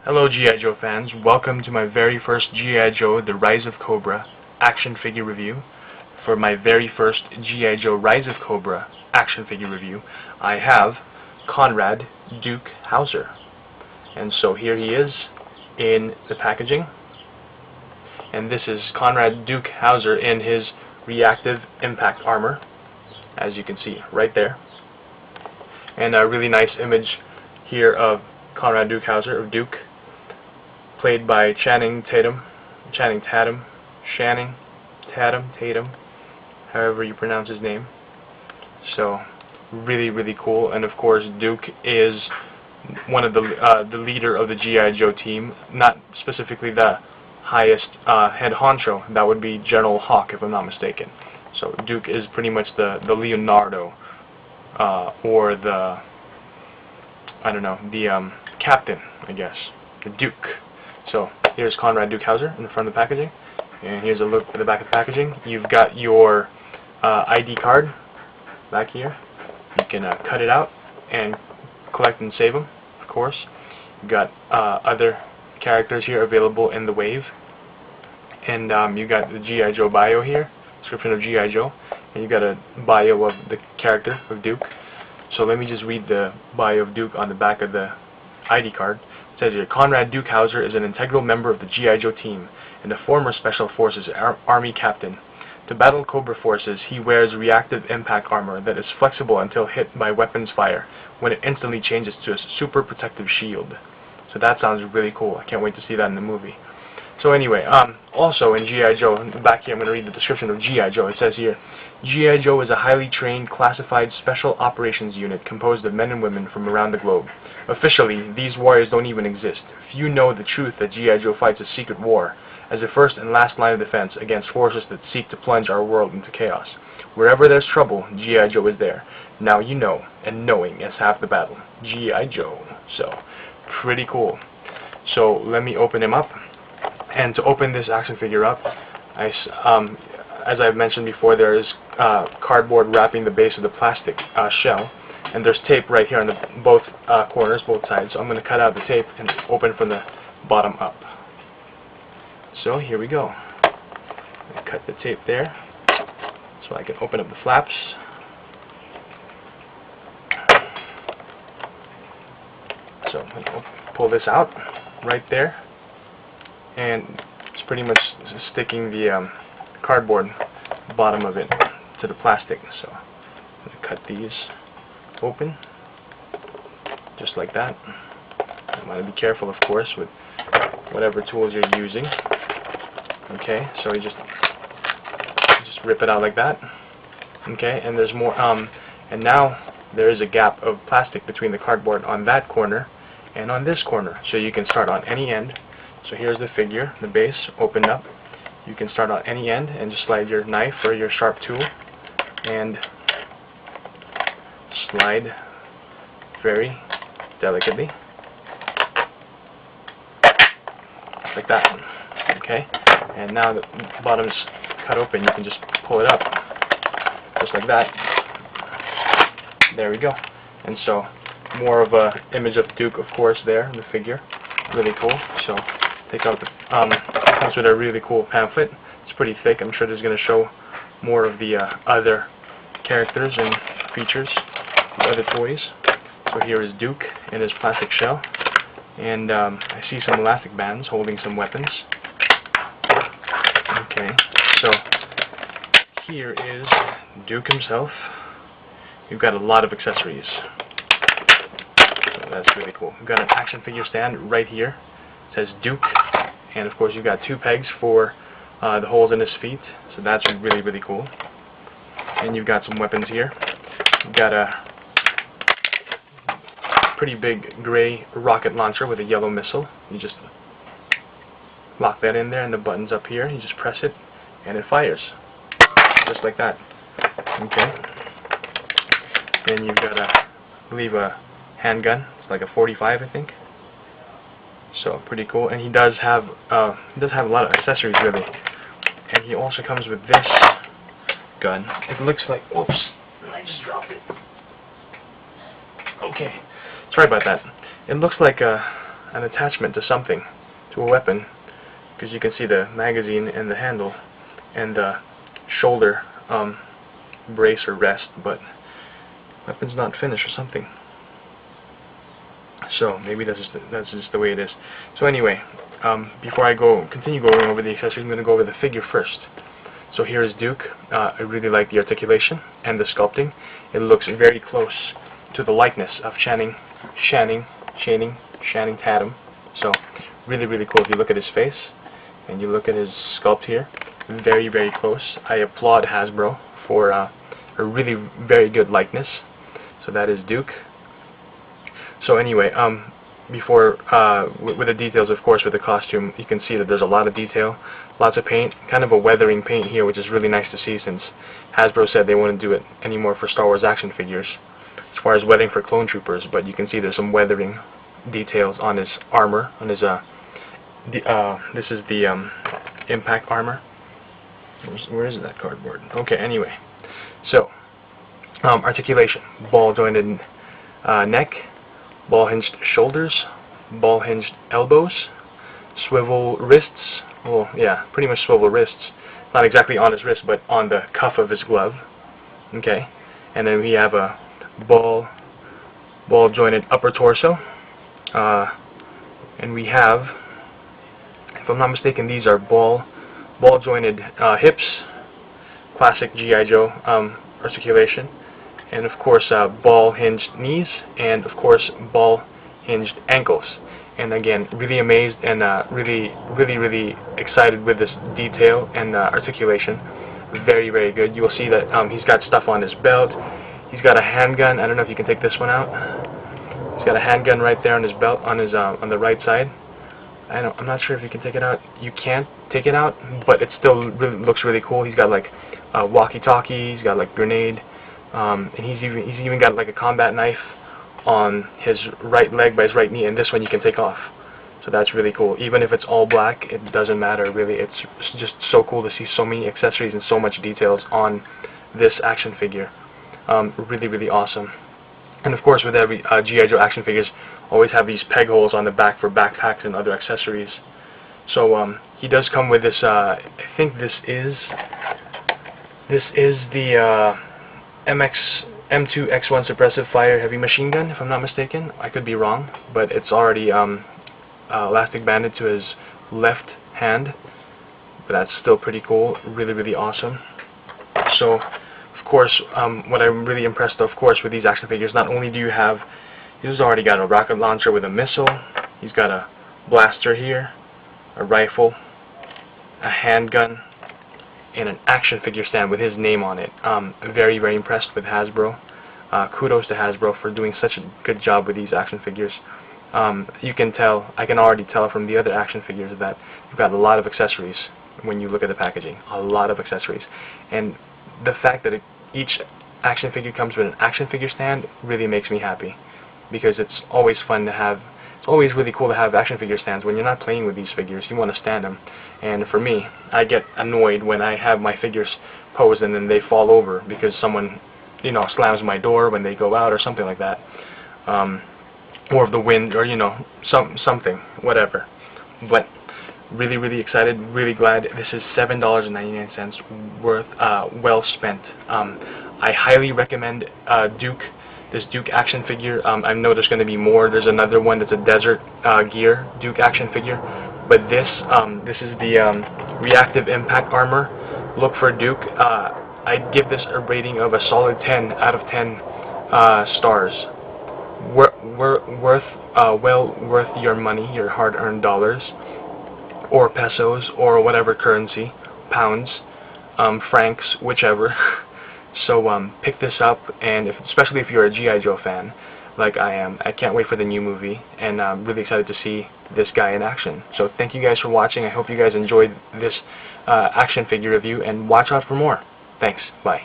Hello G.I. Joe fans, welcome to my very first G.I. Joe The Rise of Cobra action figure review. For my very first G.I. Joe Rise of Cobra action figure review, I have Conrad Duke Hauser. And so here he is in the packaging. And this is Conrad Duke Hauser in his reactive impact armor, as you can see right there. And a really nice image here of Conrad Duke Hauser, of Duke, played by Channing Tatum, however you pronounce his name. So really cool. And of course Duke is one of the leader of the G.I. Joe team, not specifically the highest head honcho. That would be General Hawk, if I'm not mistaken. So Duke is pretty much the Leonardo, or the, I don't know, the captain, I guess, the Duke. So here's Conrad Duke Hauser in the front of the packaging, and here's a look at the back of the packaging. You've got your ID card back here. You can cut it out and collect and save them, of course. You've got other characters here available in the wave, and you got the G.I. Joe bio here, description of G.I. Joe, and you got a bio of the character of Duke. So let me just read the bio of Duke on the back of the ID card. It says here, Conrad Duke Hauser is an integral member of the G.I. Joe team and a former Special Forces Army captain. To battle Cobra forces, he wears reactive impact armor that is flexible until hit by weapons fire, when it instantly changes to a super protective shield. So that sounds really cool. I can't wait to see that in the movie. So anyway, also in G.I. Joe, back here I'm going to read the description of G.I. Joe. It says here, G.I. Joe is a highly trained, classified special operations unit composed of men and women from around the globe. Officially, these warriors don't even exist. Few know the truth that G.I. Joe fights a secret war, as the first and last line of defense against forces that seek to plunge our world into chaos. Wherever there's trouble, G.I. Joe is there. Now you know, and knowing is half the battle. G.I. Joe. So, pretty cool. So, let me open him up. And to open this action figure up, as I've mentioned before, there is cardboard wrapping the base of the plastic shell, and there's tape right here on the both corners, both sides. So I'm going to cut out the tape and open from the bottom up. So here we go. I cut the tape there so I can open up the flaps. So I'm going to pull this out right there. And it's pretty much sticking the cardboard bottom of it to the plastic. So I'm going to cut these open, just like that. You want to be careful, of course, with whatever tools you're using. Okay, so you just rip it out like that. Okay, and there's more. And now there is a gap of plastic between the cardboard on that corner and on this corner, so you can start on any end. So here's the figure, the base, opened up. You can start on any end and just slide your knife or your sharp tool and slide very delicately, like that. Okay, and now the bottom's cut open, you can just pull it up, just like that. There we go. And so, more of a image of Duke, of course, there, the figure. Really cool. So, take out the, it comes with a really cool pamphlet. It's pretty thick. I'm sure there's going to show more of the other characters and features, the other toys. So here is Duke in his plastic shell, and I see some elastic bands holding some weapons. Okay, so here is Duke himself. You've got a lot of accessories. So that's really cool. We've got an action figure stand right here. It says Duke, and of course you've got 2 pegs for the holes in his feet, so that's really cool. And you've got some weapons here. You've got a pretty big gray rocket launcher with a yellow missile. You just lock that in there, and the button's up here. You just press it and it fires, just like that. Okay. Then you've got I believe a handgun. It's like a 45, I think. So pretty cool. And he does have a lot of accessories, really. And he also comes with this gun. It looks like, oops, I just dropped it. Okay, sorry about that. It looks like a an attachment to something, to a weapon, because you can see the magazine and the handle and the shoulder brace or rest, but weapon's not finished or something. So maybe that's just the way it is. So anyway, before I continue going over the accessories, I'm going to go over the figure first. So here is Duke. I really like the articulation and the sculpting. It looks very close to the likeness of Channing Tatum. So really, really cool. If you look at his face and you look at his sculpt here, very, very close. I applaud Hasbro for a really very good likeness. So that is Duke. So anyway, before with the details, of course, with the costume, you can see that there's a lot of detail, lots of paint, kind of a weathering paint here, which is really nice to see, since Hasbro said they wouldn't do it anymore for Star Wars action figures as far as weathering for clone troopers. But you can see there's some weathering details on his armor, on his this is the impact armor. Where is that cardboard? Okay, anyway, so articulation, ball jointed neck, ball hinged shoulders, ball hinged elbows, swivel wrists. Well, yeah, pretty much swivel wrists. Not exactly on his wrist, but on the cuff of his glove. Okay, and then we have a ball jointed upper torso, and we have, if I'm not mistaken, these are ball jointed hips, classic G.I. Joe articulation. And of course ball hinged knees, and of course ball hinged ankles. And again, really amazed and really excited with this detail and articulation. Very, very good. You will see that he's got stuff on his belt. He's got a handgun. I don't know if you can take this one out. He's got a handgun right there on his belt, on his on the right side. I'm not sure if you can take it out. You can't take it out, but it still really looks really cool. He's got like a walkie-talkie. He's got like grenade. And he's even got like a combat knife on his right leg by his right knee, and this one you can take off. So that's really cool. Even if it's all black, it doesn't matter really. It's just so cool to see so many accessories and so much details on this action figure. Really, really awesome. And of course, with every G.I. Joe action figures, always have these peg holes on the back for backpacks and other accessories. So he does come with this. I think this is the M2X1 suppressive fire heavy machine gun, if I'm not mistaken. I could be wrong, but it's already elastic banded to his left hand. But that's still pretty cool. Really, really awesome. So, of course, what I'm really impressed, of course, with these action figures, not only do you have, he's already got a rocket launcher with a missile. He's got a blaster here, a rifle, a handgun, and an action figure stand with his name on it. Very, very impressed with Hasbro. Kudos to Hasbro for doing such a good job with these action figures. You can tell, I can already tell from the other action figures that you've got a lot of accessories when you look at the packaging. A lot of accessories. And the fact that each action figure comes with an action figure stand really makes me happy, because it's always fun to have. It's always really cool to have action figure stands. When you're not playing with these figures, you want to stand them. And for me, I get annoyed when I have my figures posed and then they fall over because someone, you know, slams my door when they go out or something like that, or of the wind, or you know, something, whatever. But really, really excited. Really glad. This is $7.99 worth, well spent. I highly recommend this Duke action figure. I know there's going to be more. There's another one that's a Desert Gear Duke action figure, but this is the Reactive Impact Armor. Look for Duke. I'd give this a rating of a solid 10 out of 10 stars. Well worth your money, your hard-earned dollars, or pesos, or whatever currency, pounds, francs, whichever. So pick this up, and especially if you're a G.I. Joe fan, like I am, I can't wait for the new movie, and I'm really excited to see this guy in action. So thank you guys for watching. I hope you guys enjoyed this action figure review, and watch out for more. Thanks. Bye.